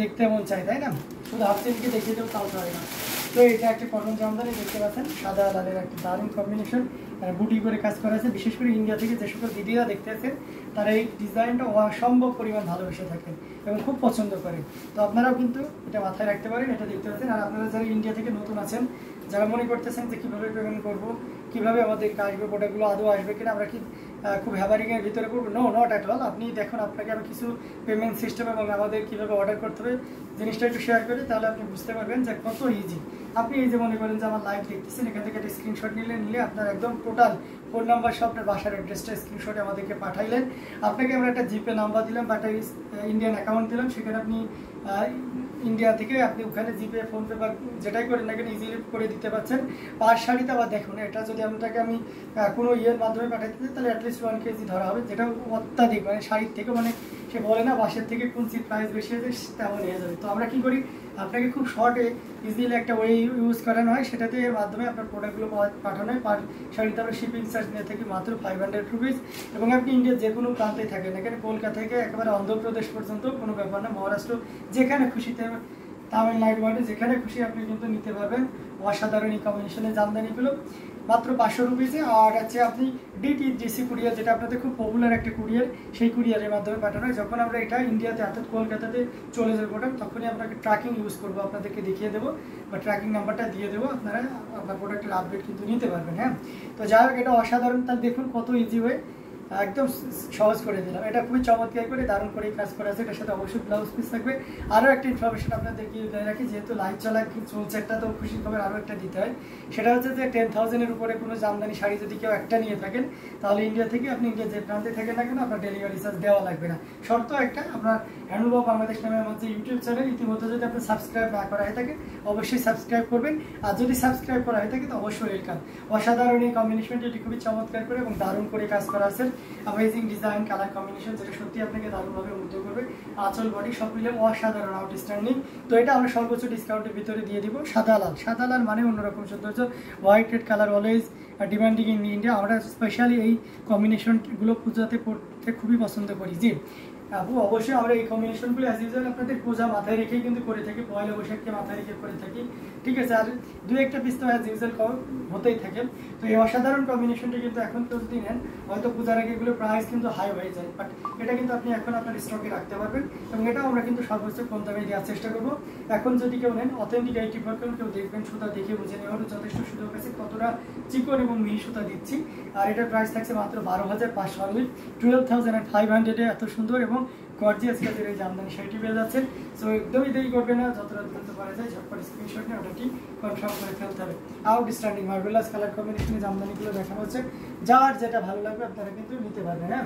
দেখতে মন চাই, তাই না? শুধু হাফ চেনকে দেখিয়ে দেবো তাও তো হয় না। তো এটা একটা কটন জামদানি দেখতে পাচ্ছেন, সাদা লালের একটা দারুণ কম্বিনেশন, বুটি করে কাজ করা আছে। বিশেষ করে ইন্ডিয়া থেকে যে সকল দিদিরা দেখতে আছেন তারা এই ডিজাইনটা অসম্ভব পরিমাণ ভালোবেসে থাকেন এবং খুব পছন্দ করেন। তো আপনারাও কিন্তু এটা মাথায় রাখতে পারেন, এটা দেখতে পাচ্ছেন। আর আপনারা যারা ইন্ডিয়া থেকে নতুন আছেন, যারা মনে করতেছেন যে কীভাবে পেমেন্ট করবো, কীভাবে আমাদের আসবে, প্রোডাক্টগুলো আদৌ আসবে কিনা, আমরা কি খুব হ্যাভারিংয়ের ভিতরে করবো, নো নট অ্যাট অল। আপনি দেখুন, আপনাকে আমি কিছু পেমেন্ট সিস্টেম এবং আমাদের কীভাবে অর্ডার করতে হবে জিনিসটা একটু শেয়ার করি, তাহলে আপনি বুঝতে পারবেন যে কত ইজি। আপনি এই যে মনে করেন যে আমার লাইভ দেখতেছেন, এখান থেকে একটা স্ক্রিনশট নিলে আপনার একদম টোটাল ফোন নাম্বার সব, আপনার বাসার অ্যাড্রেসটা স্ক্রিনশটে আমাদেরকে পাঠাইলেন। আপনাকে আমরা একটা জিপে নাম্বার দিলাম বা একটা ইন্ডিয়ান অ্যাকাউন্ট দিলাম, সেখানে আপনি ইন্ডিয়া থেকে আপনি ওখানে জিপে, ফোনপে বা যেটাই করেন না কেন ইজিলি করে দিতে পারছেন। পার শাড়িতে আবার দেখুন, এটা যদি আপনাকে আমি কোনো ইয়ের মাধ্যমে পাঠাতে দিই তাহলে অ্যাটলিস্ট 1 কেজি ধরা হবে, যেটা অত্যাধিক, মানে শাড়ির থেকে, মানে সে বলে না বাসের থেকে কোনসি প্রাইস বেশি হয়েছে তেমন হয়ে যাবে। তো আমরা কী করি, আপনাকে খুব শর্টে ইজিলি একটা ওয়ে ইউজ করানো হয়, সেটাতে এর মাধ্যমে আপনার প্রোডাক্টগুলো পাঠানো হয়। পার শাড়িতে আমরা শিপিং চার্জ নিয়ে থাকি মাত্র 500 রুপিস। এবং আপনি ইন্ডিয়ার যে কোনো প্রান্তে থাকেন, এখানে কলকাতা থেকে একেবারে অন্ধ্রপ্রদেশ পর্যন্ত কোনো ব্যাপার না, মহারাষ্ট্র, যেখানে খুশিতে, তামিলনাড়ু, যেখানে খুশি আপনি কিন্তু নিতে পারবেন অসাধারণ এই কম্বিনেশনের জামদানিগুলো মাত্র 500 রুপিসে। আর আছে আপনি ডিটিডিসি কুরিয়ার, যেটা আপনাদের খুব পপুলার একটা কুরিয়ার, সেই কুরিয়ারের মাধ্যমে পাঠানো হয়। যখন আমরা এটা ইন্ডিয়াতে অর্থাৎ কলকাতাতে চলে যাবো প্রোডাক্ট, তখনই আপনাকে ট্র্যাকিং ইউজ করবো, আপনাদেরকে দেখিয়ে দেবো বা ট্র্যাকিং নাম্বারটা দিয়ে দেবো, আপনারা আপনার প্রোডাক্টের আপডেট কিন্তু নিতে পারবেন। হ্যাঁ, তো যাই হোক, এটা অসাধারণ। তার দেখুন কত ইজি ওয়ে, একদম সহজ করে দিলাম। এটা খুবই চমৎকার করে দারুণ করে কাজ করা আছে। এটার সাথে অবশ্যই ব্লাউজ পিস থাকবে। আরও একটা ইনফরমেশন আপনাদেরকে দিয়ে রাখি, যেহেতু লাইভ চলছে একটা, তো খুশি খবর আরও একটা দিতে হয়। সেটা হচ্ছে যে 10,000-এর উপরে কোনো জামদানি শাড়ি যদি কেউ একটা নিয়ে থাকেন, তাহলে ইন্ডিয়া থেকে, আপনি ইন্ডিয়া যে প্রান্তে থাকেন না কেন, আপনার ডেলিভারি চার্জ দেওয়া লাগবে না। শর্ত একটা, আপনার হ্যান্ডলুম অফ বাংলাদেশ নামে আমার যে ইউটিউব চ্যানেল, ইতিমধ্যে যদি আপনি সাবস্ক্রাইব না করা হয়ে থাকে অবশ্যই সাবস্ক্রাইব করবেন। আর যদি সাবস্ক্রাইব করা হয়ে থাকে তো অবশ্যই ওয়েলকাম। অসাধারণ এই কম্বিনেশনটি, এটি খুবই চমৎকার করে এবং দারুণ করে কাজ করা আছে। অ্যামেজিং ডিজাইন, কালার কম্বিনেশন, যেটা সত্যি আপনাকে দারুণভাবে মুগ্ধ করবে। আঁচল, বডি সব মিলে অসাধারণ, আউটস্ট্যান্ডিং। তো এটা আমরা সর্বোচ্চ ডিসকাউন্টের ভিতরে দিয়ে দিব। সাদা লাল, সাদা লাল মানে অন্যরকম সৌন্দর্য। White red colour always demanding in India. আমরা স্পেশালি এই কম্বিনেশনগুলো পূজাতে পড়তে খুবই পছন্দ করি। জি আপু, অবশ্যই আমরা এই কম্বিনেশনগুলো অ্যাজ ইউজুয়াল আপনাদের পূজা মাথায় রেখেই কিন্তু করে থাকি, পয়লা বৈশাখকে মাথায় রেখে করে থাকি, ঠিক আছে। আর দু একটা পিস তো অ্যাজ ইউজুয়াল হতেই থাকে। তো এই অসাধারণ কম্বিনেশনটি কিন্তু এখন তো যদি নেন, হয়তো পূজার আগে এগুলো প্রাইস কিন্তু হাই হয়ে যায়, বাট এটা কিন্তু আপনি এখন আপনার স্টকে রাখতে পারবেন এবং এটাও আমরা কিন্তু সর্বোচ্চ কম দামে দেওয়ার চেষ্টা করবো। এখন যদি কেউ নেন, অথেন্টিক 80% কেউ দেখবেন, সুতা দেখে বুঝে নেওয়ার যথেষ্ট সুযোগ আছে কতটা চিকন এবং মিহি সুতা দিচ্ছি। আর এটার প্রাইস থাকছে মাত্র 12,500, অনলি 12,500-এ এত সুন্দর এবং গর্জিয়াস কাজের এই জামদানি শাড়িটি পেয়ে যাচ্ছে। সো একদমই দেরি করবে না, যতটা দ্রুত পারা যায় ঝটপট স্ক্রিনশট নিয়ে ওটাটি কনফার্ম করে ফেলতে হবে। আউটস্ট্যান্ডিং মার্ভেলাস কালার কম্বিনেশনে জামদানিগুলো দেখানো হচ্ছে, যার যেটা ভালো লাগবে আপনারা কিন্তু নিতে পারবেন। হ্যাঁ,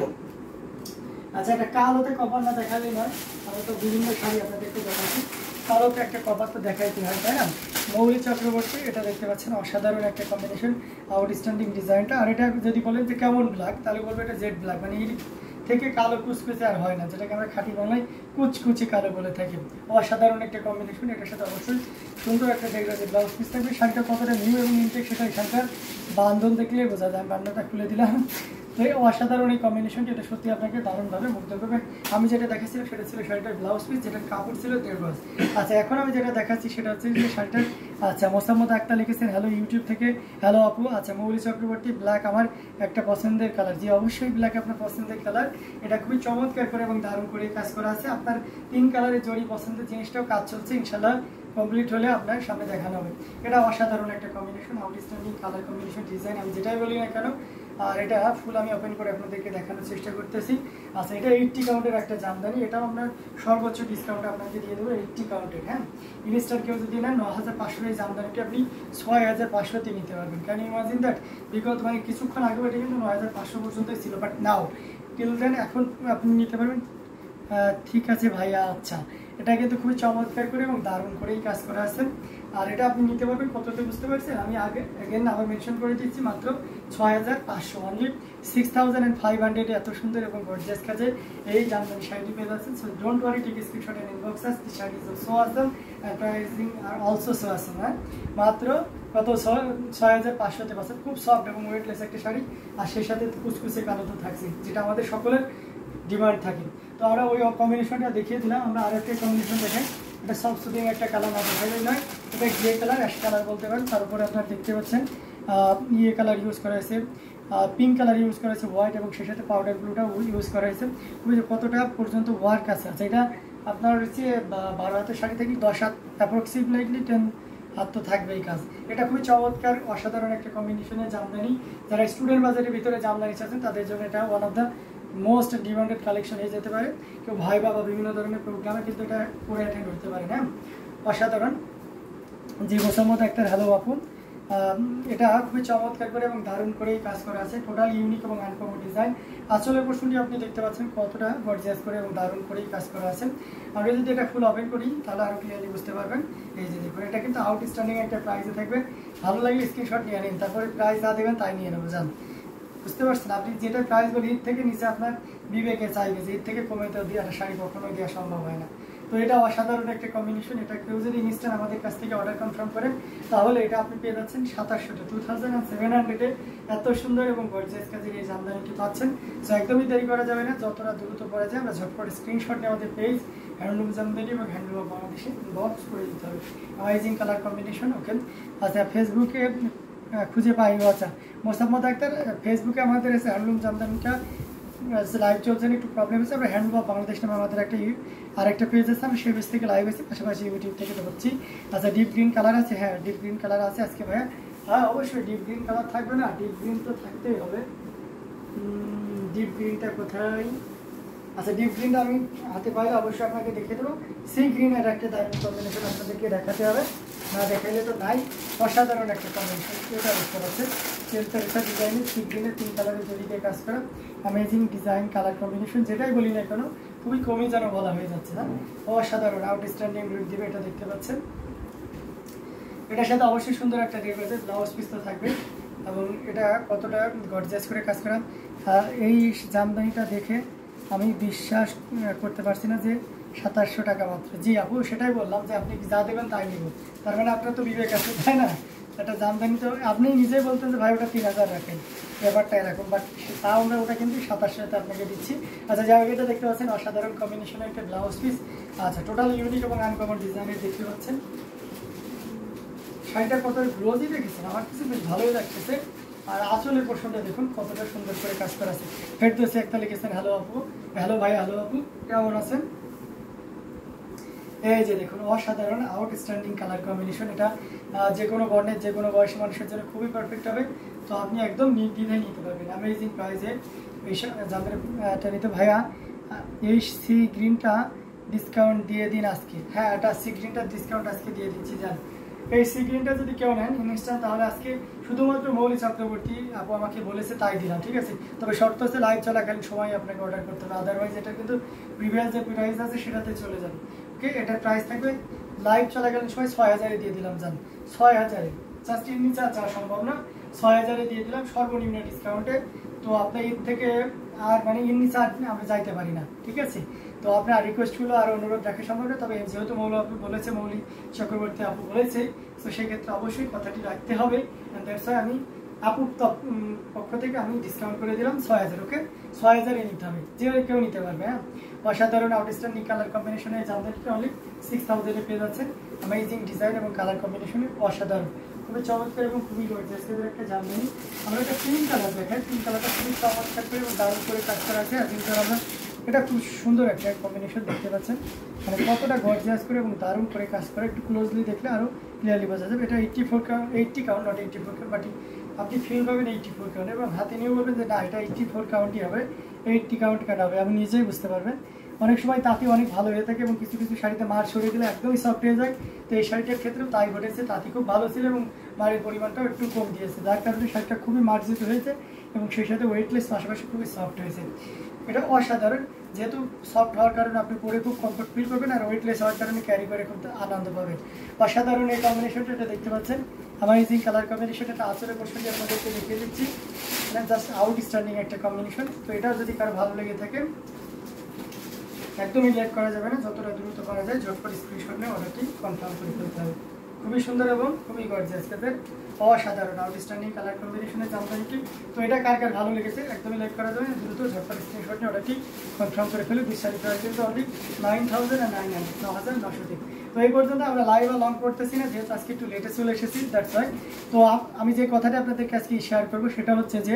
আচ্ছা, এটা কালোতে কপার না দেখালেই নয়, আমরা তো বিভিন্ন শাড়ি আপনাদেরকে দেখাচ্ছি, কালোতে একটা কপার তো দেখাইতে হয়, তাই না? মৌলি চক্রবর্তী, এটা দেখতে পাচ্ছেন অসাধারণ একটা কম্বিনেশন, আউটস্ট্যান্ডিং ডিজাইনটা। আর এটা যদি বলেন যে কেমন ব্ল্যাক, তাহলে বলবো এটা জেড ব্ল্যাক, মানে এই থেকে কালো কুচকুচে আর হয় না, যেটাকে আমরা খাঁটি বাংলায় কুচকুচি কালো বলে থাকি। অসাধারণ একটা কম্বিনেশন। এটার সাথে অবশ্যই সুন্দর একটা ডেকোরেটিভ ব্লাউজ পিস থাকবে। শাড়িটা কতটা নিউ এবং ইনটেক সেটা শাড়িটার বান্ধন দেখলেই বোঝা যায়। বান্ধনটা খুলে দিলাম। তো এই অসাধারণ এই কম্বিনেশনটি, এটা সত্যি আপনাকে দারুণভাবে মুগ্ধ করবে। আমি যেটা দেখাচ্ছিলাম সেটা ছিল শাড়িটার ব্লাউজ পিস, যেটার কাপড় ছিল 1.5 গজ। আচ্ছা, এখন আমি যেটা দেখাচ্ছি সেটা হচ্ছে যে শাড়িটার, আচ্ছা মোসাম্মদ আক্তার লিখেছেন হ্যালো ইউটিউব থেকে, হ্যালো আপু। আচ্ছা, মৌলি চক্রবর্তী, ব্ল্যাক আমার একটা পছন্দের কালার। জি অবশ্যই ব্ল্যাক আপনার পছন্দের কালার। এটা খুবই চমৎকার করে এবং দারুণ করে কাজ করা আছে। আপনার 3 কালারের জড়ি পছন্দের জিনিসটাও কাজ চলছে, ইনশাল্লাহ কমপ্লিট হলে আপনার সামনে দেখানো হবে। এটা অসাধারণ একটা combination, outstanding colour combination, design, আমি যেটাই বলি না কেন। আর এটা ফুল আমি ওপেন করে আপনাদেরকে দেখানোর চেষ্টা করতেছি। আচ্ছা, এটা 80 কাউন্টের একটা জামদানি, এটাও আপনার সর্বোচ্চ ডিসকাউন্ট আপনাকে দিয়ে দেবো 80 কাউন্টের। হ্যাঁ, ইনস্টার কেউ যদি নেন 9,500 এই জামদানিটা আপনি 6,500-তে নিতে পারবেন। Can you imagine that? বিগত মানে কিছুক্ষণ আগে এটা কিন্তু 9,500 পর্যন্তই ছিল, বাট নাও টিল দেন এখন আপনি নিতে পারবেন। ঠিক আছে ভাইয়া। আচ্ছা, এটা কিন্তু খুবই চমৎকার করে এবং দারুণ করেই কাজ করা আছে। আর এটা আপনি নিতে পারবেন কততে বুঝতে পারছেন? আমি আবার মেনশন করে দিচ্ছি, মাত্র 6,500, অনলি 6,500 এত সুন্দর এবং গর্জিয়াস কাজে এই জামদানি শাড়িটি পেয়ে যাচ্ছেন। So don't worry, take screenshot and inbox us. The sari is so awesome and pricing are also so awesome. হ্যাঁ, মাত্র কত 6,500-তে পাচ্ছেন। খুব সফট এবং ওয়েটলেস একটা শাড়ি, আর সেই সাথে কুচকুচে কালো তো থাকছে, যেটা আমাদের সকলের ডিমান্ড থাকে। তো আমরা ওই কম্বিনেশনটা দেখিয়ে দিলাম। আমরা আরও একটা কম্বিনেশন দেখেন, এটা সব সুদিং একটা কালার না দেখাই নয়, এটা গ্রে কালার, অ্যাশ কালার বলতে পারেন। তার উপরে আপনারা দেখতে পাচ্ছেন ইয়ে কালার ইউজ করা হয়েছে, পিঙ্ক কালার ইউজ করা হয়েছে, হোয়াইট, এবং সেই সাথে পাউডার ব্লুটা ইউজ করা হয়েছে। কতটা পর্যন্ত ওয়ার্ক আছে, আচ্ছা এটা আপনার হচ্ছে 12 হাতের শাড়ি থেকে 10 হাত, অ্যাপ্রক্সিমেটলি 10 হাত তো থাকবে এই কাজ। এটা খুবই চমৎকার অসাধারণ একটা কম্বিনেশনের জামদানি। যারা স্টুডেন্ট বাজারের ভিতরে জামদানি চাচ্ছেন তাদের জন্য এটা one of the most demanded collection হয়ে যেতে পারে। কেউ ভাই বা বিভিন্ন ধরনের প্রোগ্রামে কিন্তু এটা করে অ্যাটেন্ড করতে পারে। হ্যাঁ, অসাধারণ। জি মোসাম্মদ একটা হ্যালো আপু, এটা খুবই চমৎকার করে এবং দারুণ করেই কাজ করা আছে, টোটাল ইউনিক এবং আনকমন ডিজাইন। আসলে পোর্শনটি আপনি দেখতে পাচ্ছেন কতটা গর্জিয়াস করে এবং দারুণ করেই কাজ করা আছে। আমরা যদি এটা ফুল ওপেন করি তাহলে আরও ক্লিয়ারলি বুঝতে পারবেন। এই যে দেখুন, এটা কিন্তু আউটস্ট্যান্ডিং একটা প্রাইসে থাকবে। ভালো লাগলে স্ক্রিনশট নিয়ে নিন, তারপরে প্রাইস যা দেবেন তাই নিয়ে নেবো। জান বুঝতে পারছেন, আপনি যেটা প্রাইস বলি এর থেকে নিচে আপনার বিবেকে চাইবে যে এর থেকে কমে তো দিয়ে একটা শাড়ি কখনোই দেওয়া সম্ভব হয় না। তো এটা অসাধারণ একটা কম্বিনেশন। এটা কেউ যদি ইনস্ট্যান্ট আমাদের কাছ থেকে অর্ডার কনফার্ম করেন তাহলে এটা আপনি পেয়ে যাচ্ছেন 2700 এত সুন্দর এবং গর্জিয়াস কাজের এই জামদানিটি পাচ্ছেন। সো একদমই দেরি করা যাবে না, যতটা দ্রুত করা যায় আমরা ঝটপট স্ক্রিনশট নিয়ে আমাদের পেজ হ্যান্ডলুম জামদানি এবং হ্যান্ডলুম বাংলাদেশে বক্স করে দিতে হবে। Amazing colour combination. ওকে, আচ্ছা ফেসবুকে খুঁজে পাই। আচ্ছা মোসাম্মদ আক্তার, ফেসবুকে আমাদের এসে হ্যান্ডলুম জামদানিটা লাইভ চলছেন, একটু প্রবলেম হচ্ছে। আমরা হ্যান্ডলুম বাংলাদেশ নামে আমাদের আরেকটা পেজ আছে, আমি সেই পেজ থেকে লাইভ আছি, পাশাপাশি ইউটিউব থেকে তো হচ্ছি। আচ্ছা ডিপ গ্রিন কালার আছে, হ্যাঁ ডিপ গ্রিন কালার আছে আজকে ভাইয়া। হ্যাঁ অবশ্যই ডিপ গ্রিন কালার থাকবে না, ডিপ গ্রিন তো থাকতেই হবে। ডিপ গ্রিনটা কোথায়? আচ্ছা ডিপ গ্রিনটা আমি হাতে পাইলে অবশ্যই আপনাকে দেখিয়ে দেবো। সি গ্রিন এর একটা দারুণ কম্বিনেশন আপনাদেরকে দেখাতে হবে, না দেখাইলে তো নাই। অসাধারণ একটা কম্বিনেশন, এটা বুঝতে পারছেন। চেলটা ডিজাইনের সি গ্রিনের 3 কালারের জড়িয়ে কাজ করা অ্যামেজিং ডিজাইন কালার কম্বিনেশন। যেটাই বলি না কেন খুবই কমই যেন বলা হয়ে যাচ্ছে না, অসাধারণ আউটস্ট্যান্ডিং লুক দিবে, এটা দেখতে পাচ্ছেন। এটার সাথে অবশ্যই সুন্দর একটা রেগুলার ব্লাউজ পিস তো থাকবে এবং এটা কতটা গর্জিয়াস করে কাজ করা। এই জামদানিটা দেখে আমি বিশ্বাস করতে পারছি না যে 2700 টাকা মাত্র। জি আপু সেটাই বললাম যে আপনি যা দেবেন তাই নেব, তার মানে আপনার তো বিবেক আছে তাই না? একটা জামদানি তো আপনি নিজেই বলতেন যে ভাই ওটা 3000 রাখেন, ব্যাপারটা এরকম, বাট তাও আমরা ওটা কিন্তু 2700-তে আপনাকে দিচ্ছি। আচ্ছা যাই হোক, এটা দেখতে পাচ্ছেন অসাধারণ কম্বিনেশনের একটা ব্লাউজ পিস। আচ্ছা টোটাল ইউনিক এবং আনকমন ডিজাইনের দেখতে পাচ্ছেন। শাড়িটা কত গ্লোজি দেখেছেন, আমার কিছু বেশ ভালোই লাগতেছে। আর আসলে পোর্শনটা দেখুন কতটা সুন্দর করে কাজ করা আছে। ফেরদৌসি একটা লিখেছেন হ্যালো আপু, হ্যালো ভাই, হ্যালো আপু কেমন আছেন? এই যে দেখুন অসাধারণ আউটস্ট্যান্ডিং কালার কম্বিনেশন। এটা যে কোনো বর্ণের যে কোনো বয়সী মানুষের জন্য খুবই পারফেক্ট হবে। তো আপনি একদম নির্দ্বিধায় নিতে পারবেন অ্যামেজিং প্রাইসে এই জামদানিটা নিতে। ভাইয়া এই সি গ্রিনটা ডিসকাউন্ট দিয়ে দিন আজকে। হ্যাঁ এটা সি গ্রিনটা ডিসকাউন্ট আজকে দিয়ে দিচ্ছি। জান এই সি গ্রিনটা যদি কেউ নেন ইনস্ট্যান্ট, তাহলে আজকে শুধুমাত্র মৌলি চক্রবর্তী আপু আমাকে বলেছে তাই দিলাম, ঠিক আছে? তবে শর্ত হচ্ছে লাইভ চলাকালীন সময় আপনাকে অর্ডার করতে হবে, আদারওয়াইজ এটা কিন্তু প্রিভিয়াস যে প্রাইস আছে সেটাতে চলে যাবে। ওকে, এটার প্রাইস থাকবে লাইভ চলাকালীন সময় 6000-এ দিয়ে দিলাম। জান 6000-এ, জাস্ট এর নিচে চাওয়া সম্ভব না, 6000-এ দিয়ে দিলাম সর্বনিম্ন ডিসকাউন্টে। তো আপনার ঈদ থেকে আর মানে এর নিচে আমরা যাইতে পারি না, ঠিক আছে? তো আপনার রিকোয়েস্টগুলো আর অনুরোধ রাখা সম্ভব না, তবে যেহেতু আপু বলেছে, মৌলি চক্রবর্তী আপু বলেছে, তো সেক্ষেত্রে অবশ্যই কথাটি রাখতে হবে। দ্যাটস ওয়াই আমি আপুর পক্ষ থেকে আমি ডিসকাউন্ট করে দিলাম 6000। ওকে, 6000-এ নিতে হবে, যে কেউ নিতে পারবে। হ্যাঁ অসাধারণ আউটস্ট্যান্ডিং কালার কম্বিনেশনে জামদানিটা অনলি 6000-এ পেয়ে যাচ্ছেন। অ্যামেজিং ডিজাইন এবং কালার কম্বিনেশনে অসাধারণ, খুবই চমৎকার এবং খুবই গর্জিয়াস একটা জামদানি। আমরা একটা পিঙ্ক কালার দেখাই, পিঙ্ক কালারটা খুবই চমৎকার করে এবং দারুণ করে কাজ করা আছে। আর কিন্তু আমরা এটা খুব সুন্দর একটা কম্বিনেশন দেখতে পাচ্ছেন, মানে কতটা গর্জিয়াস করে এবং দারুণ করে কাজ করে। একটু ক্লোজলি দেখলে আরও ক্লিয়ারলি বোঝা যাবে। এটা 80 কাউন্ট, নট 84 কাউন্ট, বাট আপনি ফিল পাবেন 84 কাউন্ট এবং হাতে নিয়ে বলবেন যে না এটা 84 কাউন্টই হবে, 80 কাউন্ট কাটা হবে, আপনি নিজেই বুঝতে পারবেন। অনেক সময় তাঁতি অনেক ভালো হয়ে থাকে এবং কিছু কিছু শাড়িতে মার সরিয়ে দিলে একদমই সফট হয়ে যায়। তো এই শাড়িটার ক্ষেত্রেও তাই ঘটেছে, তাঁতি খুব ভালো ছিল এবং মারের পরিমাণটাও একটু কম দিয়েছে, যার কারণে শাড়িটা খুবই মার্জিত হয়েছে এবং সেই সাথে ওয়েটলেস, পাশাপাশি খুবই সফট হয়েছে। এটা অসাধারণ, যেহেতু সফট হওয়ার কারণে আপনি পরে খুব কমফর্ট ফিল করবেন আর ওয়েটলেস হওয়ার কারণে ক্যারি করে খুব আনন্দ পাবেন। অসাধারণ এই কম্বিনেশনটা, এটা দেখতে পাচ্ছেন অ্যামেজিং কালার কম্বিনেশন। এটা আসলে পোর্শনটি আপনাদেরকে দেখিয়ে দিচ্ছি, জাস্ট আউটস্ট্যান্ডিং একটা কম্বিনেশন। তো এটাও যদি কারো ভালো লেগে থাকে একদমই লেট করা যাবে না, যতটা দ্রুত করা যায় ঝটপট স্ক্রিনশট নিয়ে অর্ডারটি কনফার্ম করে ফেলতে হবে। খুবই সুন্দর এবং খুবই গর্জিয়াস কাজের, অসাধারণ আউটস্ট্যান্ডিং কালার কম্বিনেশনের জামদানিটি। তো এটা কার কার ভালো লেগেছে একদমই লাইক করা যাবে, দ্রুত ঝটপট স্ক্রিনশট নিয়ে অর্ডারটি কনফার্ম করে ফেলুন। বিশ্বাসী প্রাইস কিন্তু অনলি 9,900, 9,900। তো এই পর্যন্ত আমরা লাইভ আর লং করতেছি না, যেহেতু আজকে একটু লেটে চলে এসেছি, দ্যাটস ওয়াই। তো আমি যে কথাটা আপনাদেরকে আজকে শেয়ার করবো সেটা হচ্ছে যে